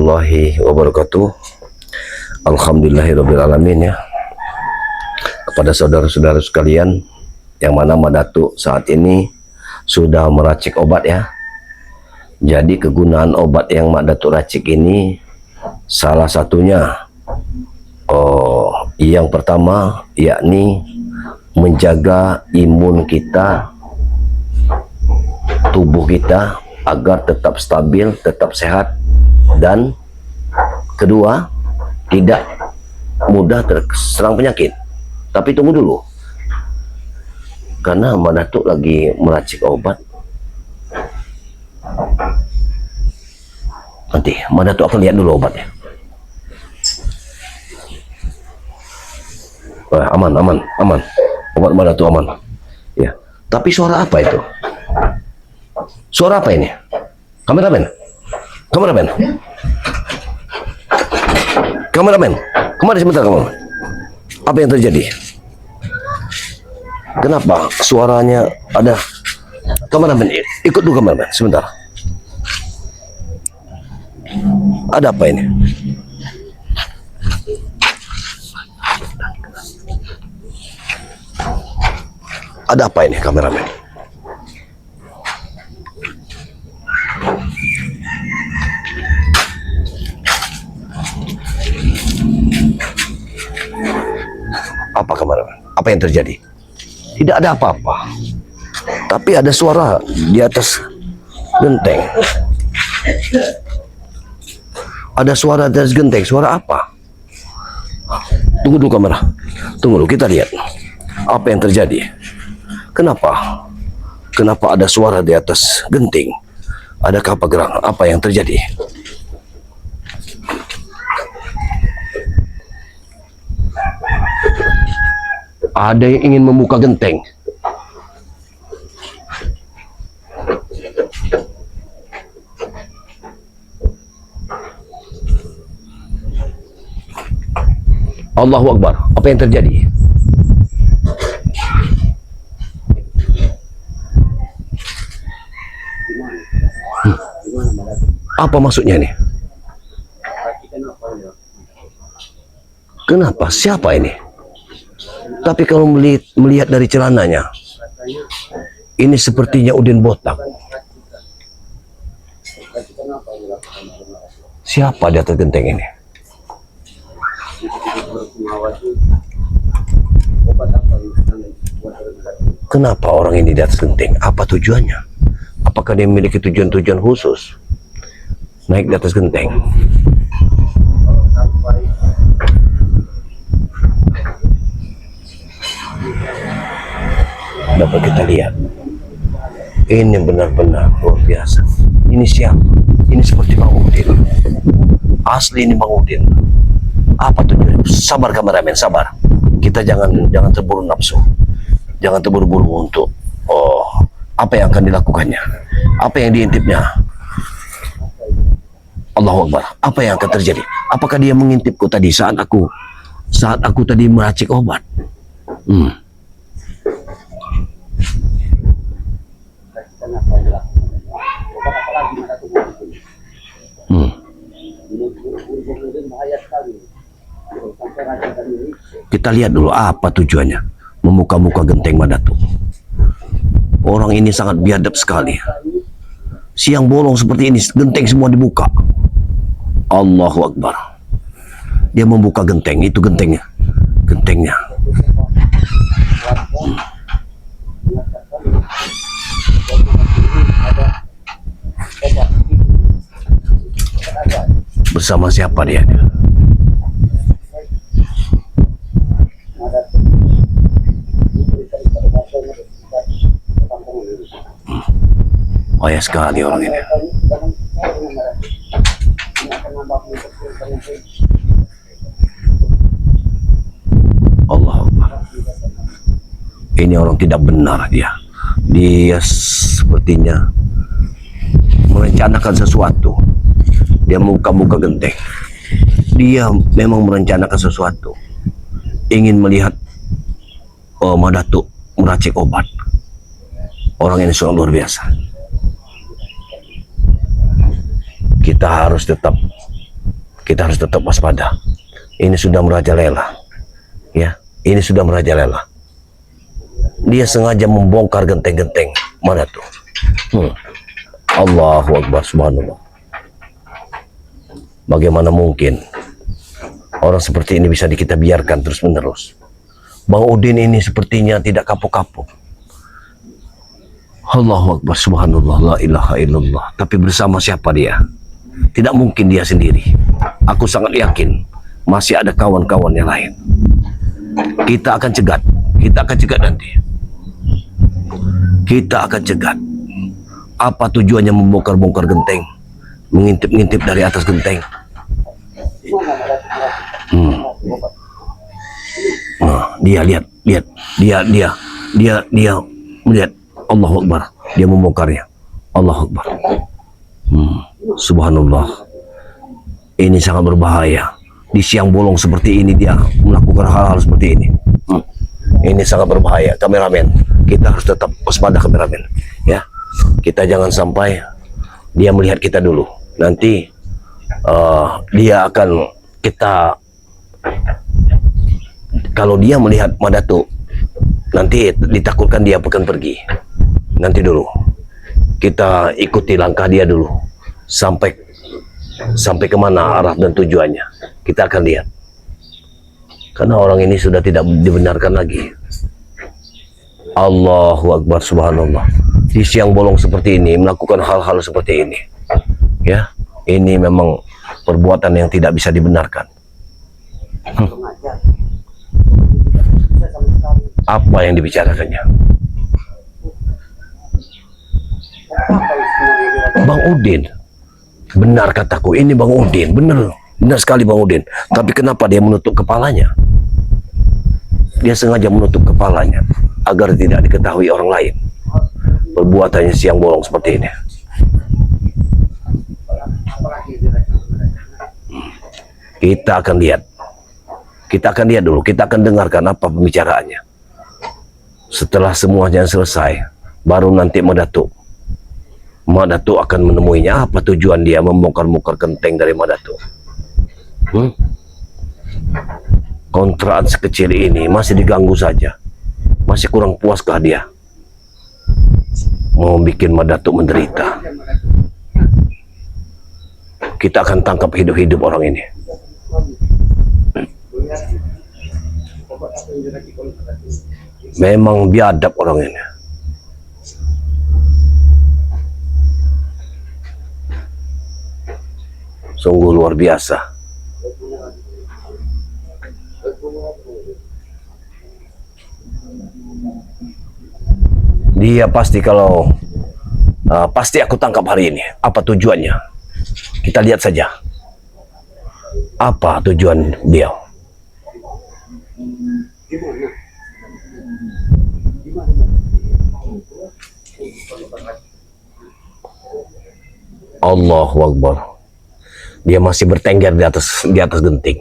warahmatullahi wabarakatuh. Alhamdulillahirrabbilalamin ya. Kepada saudara-saudara sekalian, yang mana Madatu saat ini sudah meracik obat ya. Jadi kegunaan obat yang Madatu racik ini salah satunya yang pertama yakni menjaga imun kita, tubuh kita agar tetap stabil, tetap sehat, dan kedua tidak mudah terserang penyakit. Tapi tunggu dulu, karena Madatu lagi meracik obat. Nanti Madatu akan lihat dulu obatnya. Aman. Obat Madatu aman. Ya. Tapi suara apa itu? Suara apa ini? Kameramen. Kemari sebentar kamu. Apa yang terjadi? Kenapa suaranya ada? Kameramen, ikut dulu kameramen sebentar. Ada apa ini? Ada apa ini kameramen? Apa kameramen? Apa yang terjadi? Tidak ada apa-apa. Tapi ada suara di atas genteng. Ada suara di atas genteng. Suara apa? Tunggu dulu kamera. Tunggu dulu, kita lihat. Apa yang terjadi? Kenapa ada suara di atas genting? Adakah apa gerang? Apa yang terjadi? Ada yang ingin membuka genteng. Allahu Akbar. Apa yang terjadi? Apa maksudnya ini? Kenapa? Siapa ini? Tapi kalau melihat dari celananya, ini sepertinya Udin botak. Siapa di atas genteng ini? Kenapa orang ini di atas genteng? Apa tujuannya? Apakah dia memiliki tujuan-tujuan khusus naik di atas genteng? Dapat kita lihat, ini benar-benar luar biasa. Ini siapa? Ini seperti Bang Udin. Asli ini Bang Udin. Apa tujuannya? Sabar kameramen, sabar. Kita jangan terburu nafsu, jangan terburu-buru untuk apa yang akan dilakukannya, apa yang diintipnya. Allahu Akbar. Apa yang akan terjadi? Apakah dia mengintipku tadi saat aku tadi meracik obat? Kita lihat dulu apa tujuannya membuka-buka genteng Madatu. Orang ini sangat biadab sekali. Siang bolong seperti ini, genteng semua dibuka. Allahu Akbar. Dia membuka genteng, itu gentengnya. Bersama siapa dia? Payah sekali orang ini. Allah Akbar. Ini orang tidak benar dia. Dia sepertinya merencanakan sesuatu. Dia membuka genteng. Dia memang merencanakan sesuatu. Ingin melihat Madatu meracik obat. Orang ini sangat luar biasa. Kita harus tetap kita harus tetap waspada. Ini sudah merajalela, ya. Ini sudah merajalela. Dia sengaja membongkar genteng-genteng. Mana tuh? Allahu Akbar, subhanallah. Bagaimana mungkin orang seperti ini bisa kita biarkan terus-menerus? Bang Udin ini sepertinya tidak kapok-kapok. Allahu Akbar, subhanallah, la ilaha illallah. Tapi bersama siapa dia? Tidak mungkin dia sendiri. Aku sangat yakin masih ada kawan-kawan yang lain. Kita akan cegat. Kita akan cegat nanti. Kita akan cegat. Apa tujuannya membongkar-bongkar genteng? Mengintip-ngintip dari atas genteng. Nah, dia lihat. Dia melihat. Allahu Akbar. Dia membongkarnya. Allahu Akbar. Subhanallah. Ini sangat berbahaya. Di siang bolong seperti ini dia melakukan hal-hal seperti ini. Ini sangat berbahaya. Kameramen, kita harus tetap waspada, kameramen. Ya, kita jangan sampai dia melihat kita dulu. Nanti dia akan kalau dia melihat Madatu, nanti ditakutkan dia akan pergi. Nanti dulu kita ikuti langkah dia dulu sampai kemana arah dan tujuannya. Kita akan lihat. Karena orang ini sudah tidak dibenarkan lagi. Allahu Akbar, subhanallah. Di siang bolong seperti ini melakukan hal-hal seperti ini. Ya, ini memang perbuatan yang tidak bisa dibenarkan. Apa yang dibicarakannya? Bang Udin. Benar kataku, ini Bang Udin, benar sekali Bang Udin. Tapi kenapa dia menutup kepalanya? Dia sengaja menutup kepalanya agar tidak diketahui orang lain. Perbuatannya siang bolong seperti ini. Kita akan lihat. Kita akan lihat dulu, kita akan dengarkan apa pembicaraannya. Setelah semuanya selesai, baru nanti Madatu akan menemuinya. Apa tujuan dia membongkar-bongkar genteng dari Madatu? Kontraan sekecil ini masih diganggu saja. Masih kurang puaskah dia? Mau bikin Madatu menderita. Kita akan tangkap hidup-hidup orang ini. Memang biadab orang ini. Sungguh luar biasa. Dia pasti pasti aku tangkap hari ini. Apa tujuannya? Kita lihat saja. Apa tujuan dia? Allahu Akbar. Dia masih bertengger di atas genting.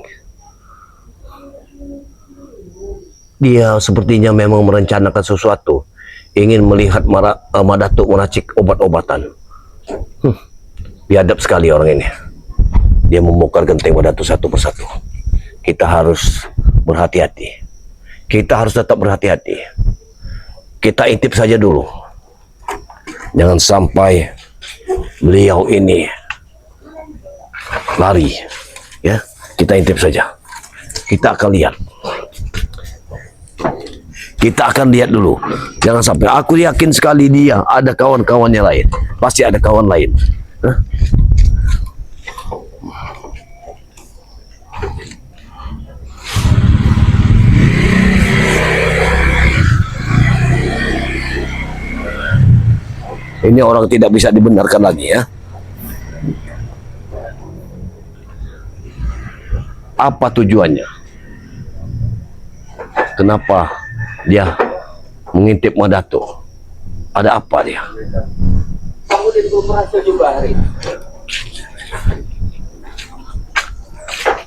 Dia sepertinya memang merencanakan sesuatu, ingin melihat Madatu meracik obat-obatan. Biadab sekali orang ini. Dia membongkar genteng Madatu satu persatu. Kita harus berhati-hati. Kita harus tetap berhati-hati. Kita intip saja dulu. Jangan sampai beliau ini lari. Ya, kita intip saja. Kita akan lihat. Kita akan lihat dulu. Jangan sampai, aku yakin sekali dia ada kawan-kawannya lain. Pasti ada kawan lain. Ini orang tidak bisa dibenarkan lagi ya. Apa tujuannya? Kenapa dia mengintip Madatu? Ada apa dia? Kamu belum berhasil juga hari ini.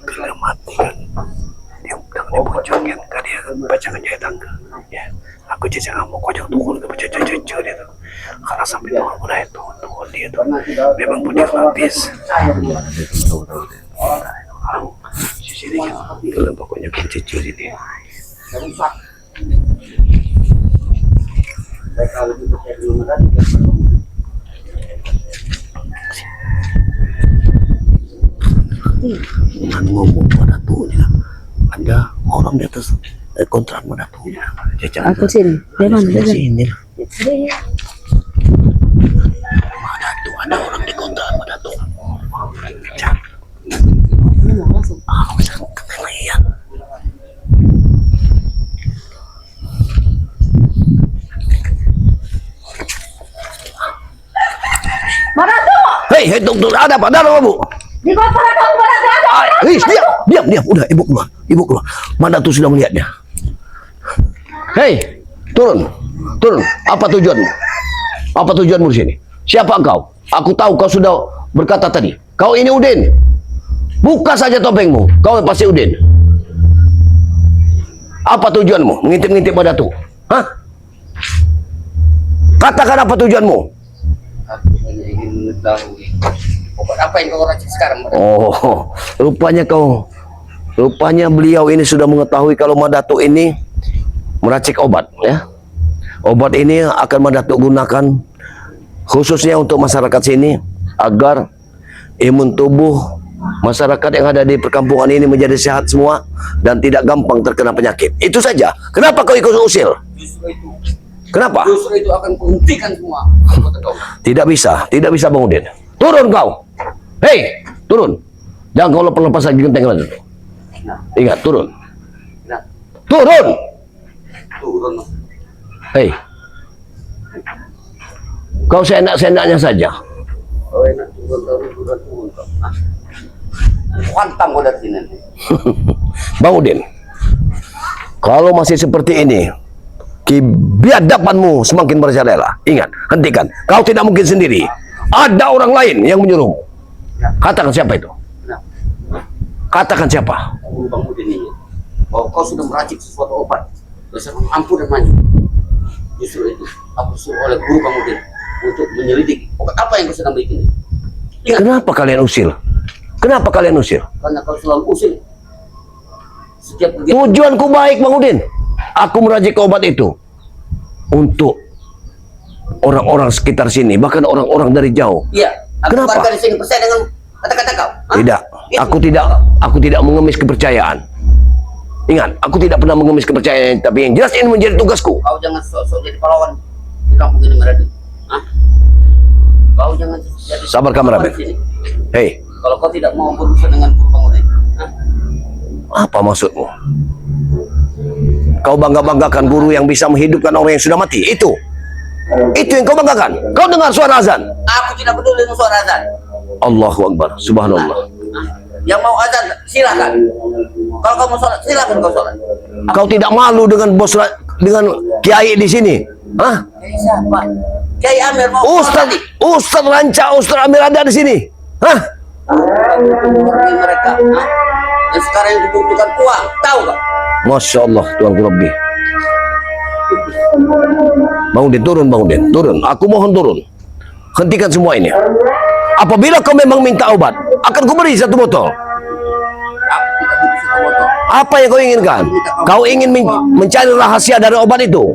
Sudah mati kan? Dia udah dibocorkan kan dia bacakan jaya tangga. Ya, aku jajak kamu kocok tukul ke baca-baca dia tuh. Karena sampai tukul mulai tukul dia tuh memang punya lapis. Kalau pokoknya kunci curi dia. rusak. Mereka lebih percaya dulu tadi. Dengan ngomong pada tuanya, ada orang di atas kontrak pada tuanya. Aku sini. Di mana? Di sini. Sini. Pada tuh ada orang di kontrak pada tuh. Ini mau masuk. Bisa kelihat. Mana tuh? Hei, tunggu, ada apa? Ada apa, Bu? Di kotor ada mana ada? Hei, diam. Udah, ibu keluar. Mana tuh sudah melihatnya? Hei, turun. Apa tujuanmu? Apa tujuanmu di sini? Siapa engkau? Aku tahu kau sudah berkata tadi. Kau ini Udin. Buka saja topengmu. Kau pasti Udin. Apa tujuanmu? Mengintip-ngintip pada tuh? Hah? Katakan apa tujuanmu? Aku hanya ingin mengetahui obat apa yang kau racik sekarang. Oh, rupanya beliau ini sudah mengetahui kalau Madatu ini meracik obat, ya. Obat ini akan Madatu gunakan khususnya untuk masyarakat sini agar imun tubuh masyarakat yang ada di perkampungan ini menjadi sehat semua dan tidak gampang terkena penyakit. Itu saja. Kenapa kau ikut usil? Justru itu. Kenapa? Justru itu akan kuhentikan semua. Tidak bisa Bang Udin. Turun kau. Hei, turun. Jangan kau lepas lagi genteng lagi. Ingat, turun. Nah, Turun. turun. Hei. Kau seenak-seenaknya saja. Oh enak turun. Hantam kau dari sini. Bang Udin, kalau masih seperti ini, biadabanmu semakin merajalela. Ingat, hentikan. Kau tidak mungkin sendiri. Ada orang lain yang menyuruhmu. Katakan siapa itu? Katakan siapa? Guru Bang Udin ini. Bahwa kau sudah meracik sesuatu obat. Dasar ampuh dan maju. Justru itu aku suruh oleh Guru Bang Udin untuk menyelidiki obat apa yang kau sedang bikin. Ingat, Kenapa kalian usil? karena kau selalu usil. Setiap kegiatan Tujuanku baik, Bang Udin. Aku meracik obat itu untuk orang-orang sekitar sini, bahkan orang-orang dari jauh. iya, aku Kenapa? warga di sini percaya dengan kata-kata kau. Hah? Tidak, Itu. aku tidak mengemis kepercayaan. Ingat, aku tidak pernah mengemis kepercayaan, tapi yang jelas ini menjadi tugasku. Kau jangan sok-sok jadi pahlawan di kampung ini Meradu. Hah? Kau jangan jadi Sabar, kameramen. pahlawan di sini. Hei, Kalau kau tidak mau berurusan dengan Guru Bang Udin. Hah? apa maksudmu? Kau bangga-banggakan guru yang bisa menghidupkan orang yang sudah mati. Itu yang kau banggakan. Kau dengar suara azan? Aku tidak peduli dengan suara azan. Allahu Akbar, subhanallah. Hah? Yang mau azan silakan. Kalau kau mau sholat silakan kau sholat. Kau tidak malu dengan dengan kiai di sini? Hah? Siapa? Kiai Amir mau sholat. Ustaz Ranca, Ustaz Amir ada di sini. Hah? Mengerti mereka. Hah? Dan sekarang yang dibutuhkan uang, tahu gak? Masya Allah, Tuanku lebih. Bang Udin, turun. Aku mohon turun. Hentikan semua ini. Apabila kau memang minta obat, akan kuberi satu botol. Aku tidak butuh satu botol. Apa yang kau inginkan? Kau ingin mencari rahasia dari obat itu?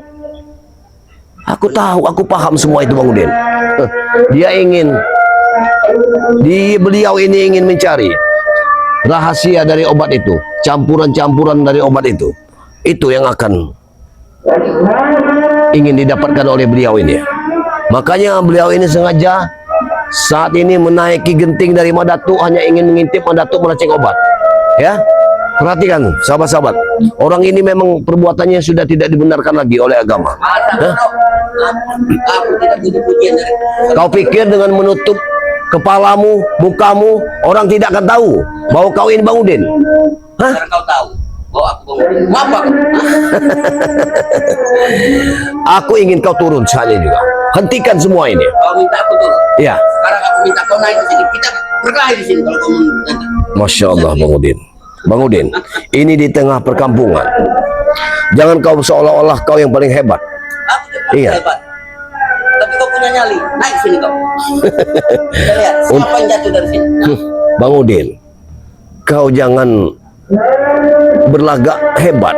Aku tahu, aku paham semua itu, Bang Udin. Beliau ini ingin mencari rahasia dari obat itu, campuran-campuran dari obat itu. Itu yang akan ingin didapatkan oleh beliau ini. Makanya beliau ini sengaja saat ini menaiki genting dari Madatu, hanya ingin mengintip Madatu meracik obat. Ya, perhatikan sahabat-sahabat, orang ini memang perbuatannya sudah tidak dibenarkan lagi oleh agama. Masa bro? Aku tidak butuh pujian dari Kau pikir dengan menutup kepalamu, mukamu, orang tidak akan tahu bahwa kau ini Bang Udin? Hah? karena kau tahu bahwa aku Bang Udin. Mau apa kau? Aku ingin kau turun saja juga. Hentikan semua ini. Kau minta aku turun. Ya, Sekarang aku minta kau naik ke sini. Kita berkelahi di sini kalau kau mau. Masya Allah, Bang Udin. Bang Udin, ini di tengah perkampungan. Jangan kau seolah-olah kau yang paling hebat. Aku tidak Iya. hebat. Tapi kau punya nyali. Naik sini kau. Kita lihat siapa yang jatuh dari sini. Nah, Bang Udin, kau jangan berlagak hebat.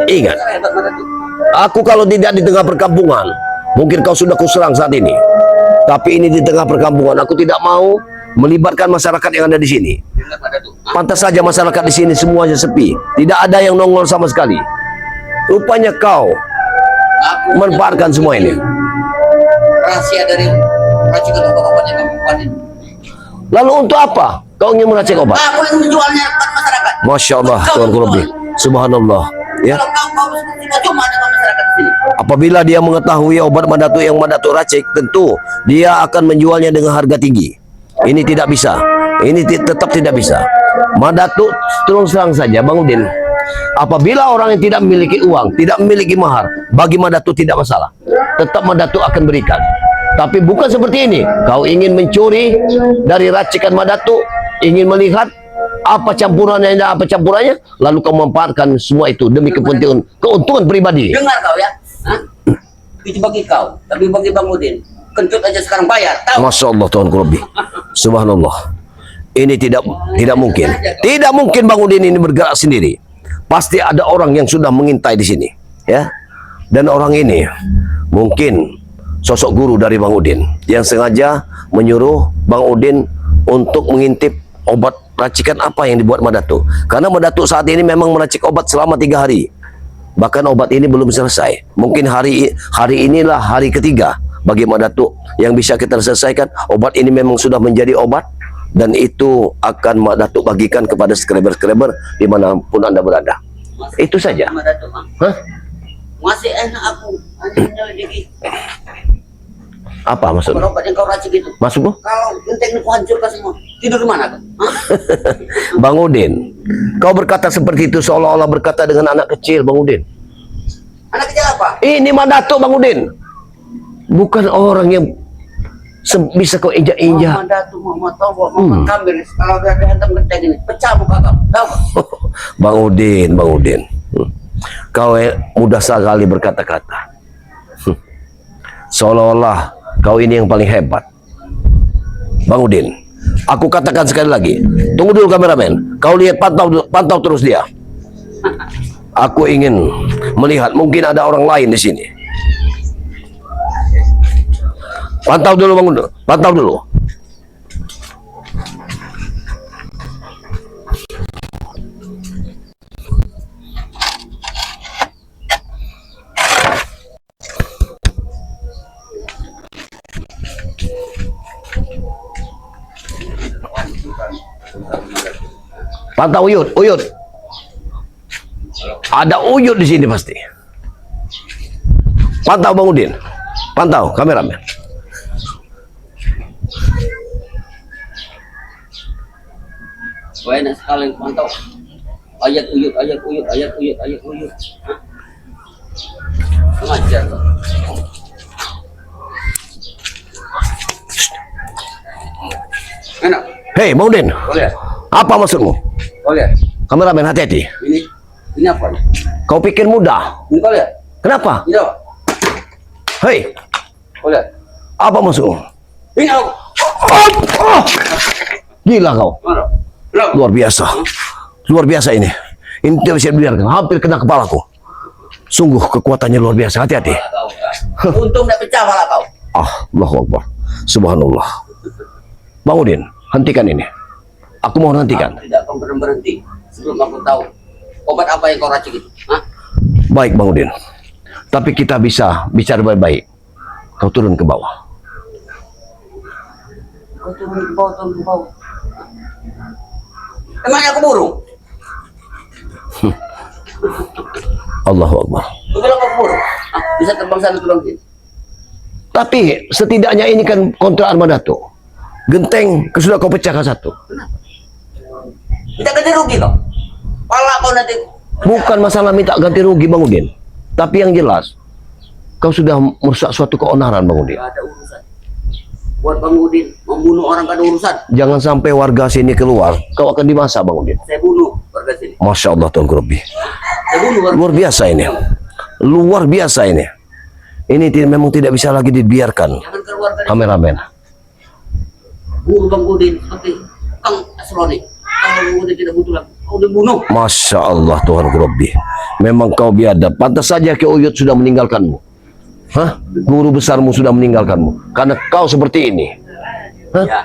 Ingat, Hebat Bang Datuk. aku kalau tidak di tengah perkampungan, mungkin kau sudah kuserang saat ini. Tapi ini di tengah perkampungan, aku tidak mau melibatkan masyarakat yang ada di sini. Dengar Bang Datuk. Pantas saja masyarakat di sini semuanya sepi, tidak ada yang nongol sama sekali. Rupanya kau Aku manfaatkan semua ini. rahasia dari racikan obat-obat yang kamu buat ini. Lalu untuk apa kau ingin meracik obat? Aku yang menjualnya kepada masyarakat. Masya Allah, Tuanku lebih. Subhanallah. Ya. Kalau kau tidak cuma dengan masyarakat di sini. Apabila dia mengetahui obat Madatuk yang Madatuk racik, tentu dia akan menjualnya dengan harga tinggi. Ini tidak bisa. Ini tetap tidak bisa. Madatuk terus terang saja, Bang Udin. Apabila orang yang tidak memiliki uang, tidak memiliki mahar, bagi Madatuk tidak masalah. Tetap Madatuk akan berikan. Tapi bukan seperti ini. Kau ingin mencuri dari racikan Madatuk, ingin melihat apa campurannya dan apa campurannya, lalu kau memanfaatkan semua itu demi keuntungan pribadi. Dengar kau ya. Hah? Itu bagi kau. Tapi bagi Bang Udin, kentut aja sekarang bayar. Tahu? Masya Allah, Tuanku lebih. Subhanallah. Ini tidak mungkin. Tidak mungkin Bang Udin ini bergerak sendiri. Pasti ada orang yang sudah mengintai di sini, ya. Dan orang ini mungkin sosok guru dari Bang Udin yang sengaja menyuruh Bang Udin untuk mengintip obat racikan apa yang dibuat Madatuk. Karena Madatuk saat ini memang meracik obat selama 3 hari. Bahkan obat ini belum selesai. Mungkin hari inilah hari ketiga bagi Madatuk yang bisa kita selesaikan. Obat ini memang sudah menjadi obat dan itu akan Madatuk bagikan kepada skreber-skreber dimanapun Anda berada. Itu saja. Bang Datuk, Bang. Hah? Masih enak aku. Jadi Apa maksudnya? obat yang kau racik itu. Maksudmu? Kalau genteng ini kau hancurkan semua. Tidur di mana kau? Hah? Bang Udin, kau berkata seperti itu seolah-olah berkata dengan anak kecil, Bang Udin. Anak kecil apa? Ini Madatuk, Bang Udin. Bukan orang yang bisa kau injak-injak. Mama Datuk, Mama tahu, Mama kambing. Kalau dia hantam genteng ini, pecah muka kau. Tahu? Bang Udin. Kau mudah sekali berkata-kata. Seolah-olah kau ini yang paling hebat. Bang Udin, aku katakan sekali lagi. Tunggu dulu kameramen. Kau lihat, pantau terus dia. Aku ingin melihat, mungkin ada orang lain di sini. Pantau dulu Bang Udin, pantau dulu. Pantau Uyut. Ada Uyut di sini pasti. Pantau Bang Udin. Pantau kameramen. Banyak sekali yang pantau. Ayat uyut. Hah? Mengajar kau. Enak. Hei Bang Udin, Kau lihat. apa maksudmu? Kau lihat. Kameramen hati-hati. Ini apa? Kau pikir mudah? Ini kau lihat. Kenapa? Ini apa? Hei, Kau lihat. apa maksudmu? Ini apa? Gila kau. Mana? Lihat. Luar biasa. Luar biasa ini. Ini tidak bisa dibiarkan. Hampir kena kepalaku. Sungguh kekuatannya luar biasa. Hati-hati. Kau. Untung tidak pecah malah kau. Allahu Akbar. Subhanallah. Bang Udin, hentikan ini. Aku mau hentikan. Aku tidak akan berhenti sebelum aku tahu obat apa yang kau racik itu. Hah? Baik Bang Udin. Tapi kita bisa bicara baik-baik. Kau turun ke bawah. Kau turun ke bawah. Emangnya aku burung? Allahu Akbar. Kau bilang aku burung? Bisa terbang sana terbang sini. Tapi setidaknya ini kan kontra Madatuk. Genteng sudah kau pecahkan satu. Kita ganti rugi kau. Pala kau nanti. Bukan masalah minta ganti rugi Bang Udin. Tapi yang jelas, kau sudah merusak suatu keonaran Bang Udin. Gak ada urusan. Buat Bang Udin membunuh orang gak ada urusan. Jangan sampai warga sini keluar, kau akan dimasak Bang Udin. Saya bunuh warga sini. Masya Allah Tuanku Rabbi. Saya bunuh warga. Luar biasa ini. Luar biasa ini. Ini memang tidak bisa lagi dibiarkan. Jangan keluar dari Kameramen. bunuh Bang Udin seperti Kang Asroni. Kalau Bang Udin tidak butuh lagi. kau dibunuh. Masya Allah Tuhan Rabbi. Memang kau biadab. Pantas saja Ki Uyut sudah meninggalkanmu. Hah? Guru besarmu sudah meninggalkanmu. Karena kau seperti ini. Hah? Ya,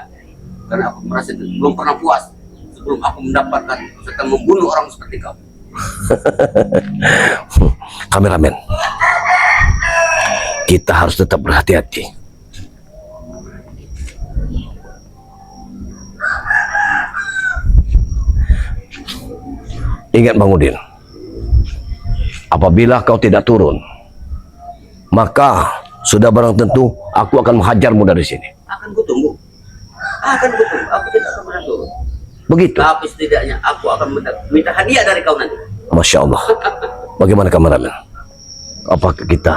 karena aku merasa belum pernah puas sebelum aku mendapatkan serta membunuh orang seperti kau. Kameramen, kita harus tetap berhati-hati. Ingat Bang Udin, apabila kau tidak turun, maka sudah barang tentu aku akan menghajarmu dari sini. Akan kutunggu. Akan kutunggu. Aku tidak akan pernah turun. Begitu. Tapi setidaknya aku akan minta hadiah dari kau nanti. Masya Allah. Bagaimana kameramen? Apakah kita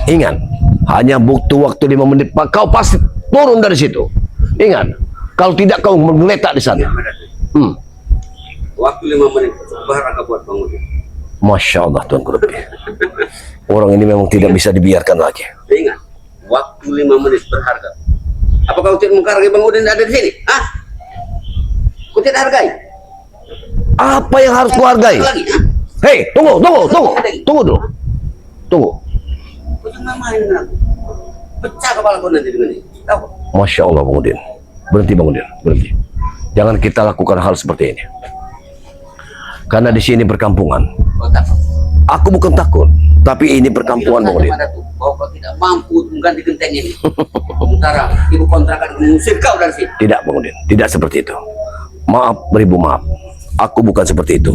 ingat, hanya butuh waktu 5 menit, kau pasti turun dari situ. Ingat, kalau tidak kau menggeletak di sana. Waktu 5 menit berharga buat Bang Udin. Masya Allah Tuhan Rabbi. Orang ini memang tidak bisa dibiarkan lagi. Ingat, waktu 5 menit berharga. Apa kau tidak menghargai Bang Udin ada di sini? Hah? Kau tidak hargai? Apa yang harus kuhargai? Lagi, hah? Hei, tunggu dulu. Tunggu. Kau jangan main dengan aku. Pecah kepala kau nanti dengan ini. Tahu? Masya Allah Bang Udin. Berhenti Bang Udin, berhenti. Jangan kita lakukan hal seperti ini. Karena di sini perkampungan. Kau takut. Aku bukan takut, tapi ini perkampungan Bang Udin. Kau tidak mampu mengganti genteng ini. Sementara ibu kontrakan mengusir kau dari sini. Tidak Bang Udin, tidak seperti itu. Maaf, beribu maaf. Aku bukan seperti itu.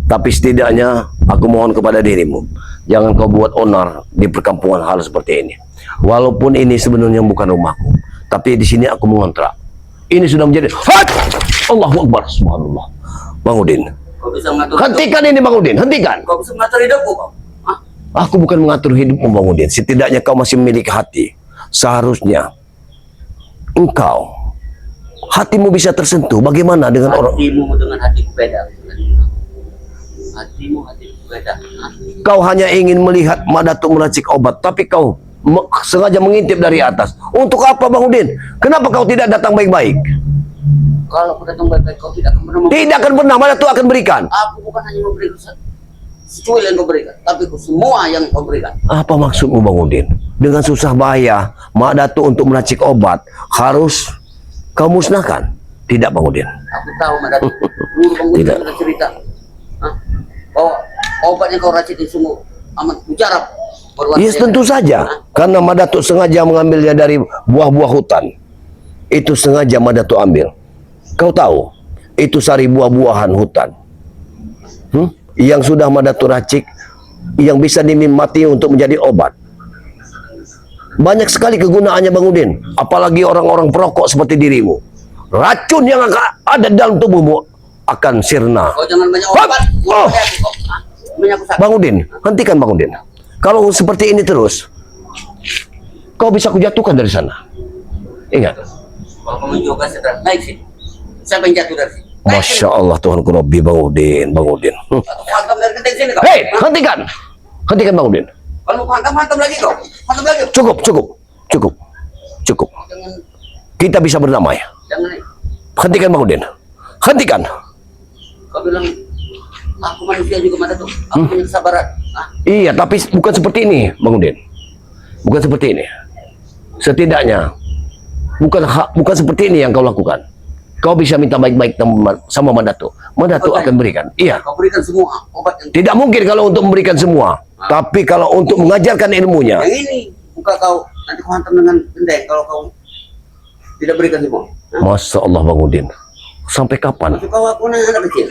Tapi setidaknya aku mohon kepada dirimu, jangan kau buat onar di perkampungan hal seperti ini. Walaupun ini sebenarnya bukan rumahku, tapi di sini aku mengontrak. Ini sudah menjadi Allahu Akbar, subhanallah. Bang Udin, Kau bisa mengatur hentikan ini Bang Udin, hentikan. Kau bisa mengatur hidupku kau. Hah? Aku bukan mengatur hidupmu Bang Udin. Setidaknya kau masih memiliki hati. Seharusnya engkau hatimu bisa tersentuh. Bagaimana dengan orang? Hatimu dengan hatiku beda. Hatimu beda. Hah? Kau hanya ingin melihat Mak Datuk meracik obat, tapi kau sengaja mengintip dari atas. Untuk apa Bang Udin? Kenapa kau tidak datang baik-baik? Kalau aku datang baik-baik, kau tidak akan pernah Tidak akan pernah, Mak Datuk akan berikan. Aku bukan hanya memberikan secuil yang kau berikan, tapi semua yang kau berikan. Apa maksudmu Bang Udin? Dengan susah payah Mak Datuk untuk meracik obat harus kau musnahkan? Tidak Bang Udin. Aku tahu Mak Datuk. Dulu Bang Udin Tidak. sudah cerita. Hah? Bahwa obat yang kau racik itu semua amat mujarab. Yes, tentu saja. Karena Mak Datuk sengaja mengambilnya dari buah-buah hutan. Itu sengaja Mak Datuk ambil. Kau tahu, itu sari buah-buahan hutan. Yang sudah Mak Datuk racik, yang bisa dinikmati untuk menjadi obat. Banyak sekali kegunaannya Bang Udin. Apalagi orang-orang perokok seperti dirimu. Racun yang ada dalam tubuhmu akan sirna. Kau jangan banyak Hop! obat. Oh! Banyak aku sakit. Bang Udin, hentikan Bang Udin. Kalau seperti ini terus, kau bisa kujatuhkan dari sana. Ingat. Kalau kamu juga sedang naik sih. Siapa yang jatuh dari sini? Naik Masya Allah Tuhan Rabbi Bang Udin, Bang Udin. sini. Hantam dari genteng sini kau. Hei, Hah? hentikan. Hentikan Bang Udin. Kalau mau hantam lagi kau. Hantam lagi. Cukup. Jangan, Kita bisa berdamai. jangan. Hentikan Bang Udin. Hentikan. Kau bilang aku manusia juga Mak Datuk. Aku punya kesabaran. Hah? Iya, tapi bukan seperti ini, Bang Udin. Bukan seperti ini. Setidaknya bukan seperti ini yang kau lakukan. Kau bisa minta baik-baik sama Mak Datuk. Mak Datuk akan berikan. Iya. Kau berikan semua obat yang Tidak mungkin kalau untuk memberikan semua. Tapi kalau untuk mengajarkan ilmunya. yang ini buka kau nanti kau hantam dengan genteng kalau kau tidak berikan semua. Hah? Masya Allah Bang Udin. Sampai kapan? Maksud kau aku anak kecil.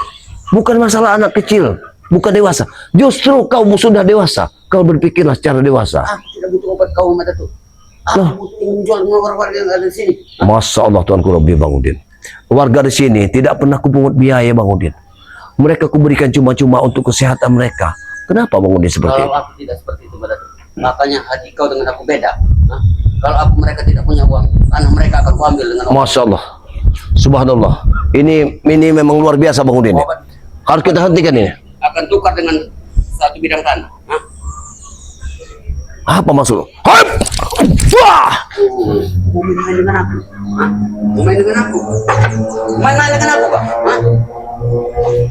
Bukan masalah anak kecil. Bukan dewasa. Justru kau sudah dewasa. Kau berpikirlah secara dewasa. Aku tidak butuh obat kau Mak Datuk. Aku Loh. butuh menjual warga yang ada di sini. Masya Allah Tuhan Rabbi Bang Udin. Warga di sini tidak pernah kupungut biaya Bang Udin. Mereka kuberikan cuma-cuma untuk kesehatan mereka. Kenapa Bang Udin seperti Kalau itu? aku tidak seperti itu Mak Datuk. Makanya hati kau dengan aku beda. Hah? Kalau mereka tidak punya uang, karena mereka akan kuambil dengan obat. Masya Allah. Subhanallah. Ini memang luar biasa Bang Udin. Obat Harus kita hentikan ini. akan tukar dengan satu bidang tanah. Hah? Apa maksud lo? Hop! Wah! Mau main dengan aku? Hah? Mau main dengan aku? Main dengan aku, Pak? Hah?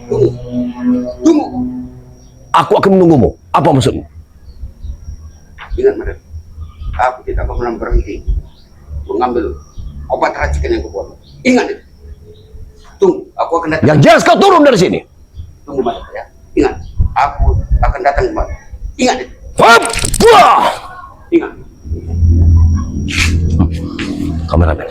Tunggu. Tunggu. Aku akan menunggumu. Apa maksudmu? Ingat, Madam. Aku tidak pernah berhenti mengambil obat racikan yang kubuat. Ingat itu. Tunggu, aku akan datang. Yang jelas kau turun dari sini. Tunggu, Madam, ya. Ingat, aku akan datang kembali. Ingat itu. Hop! Wah! Ingat. Kameramen.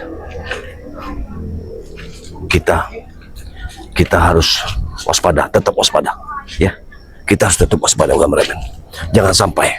Kita harus waspada, tetap waspada. Ya. Kita harus tetap waspada, kameramen. Jangan sampai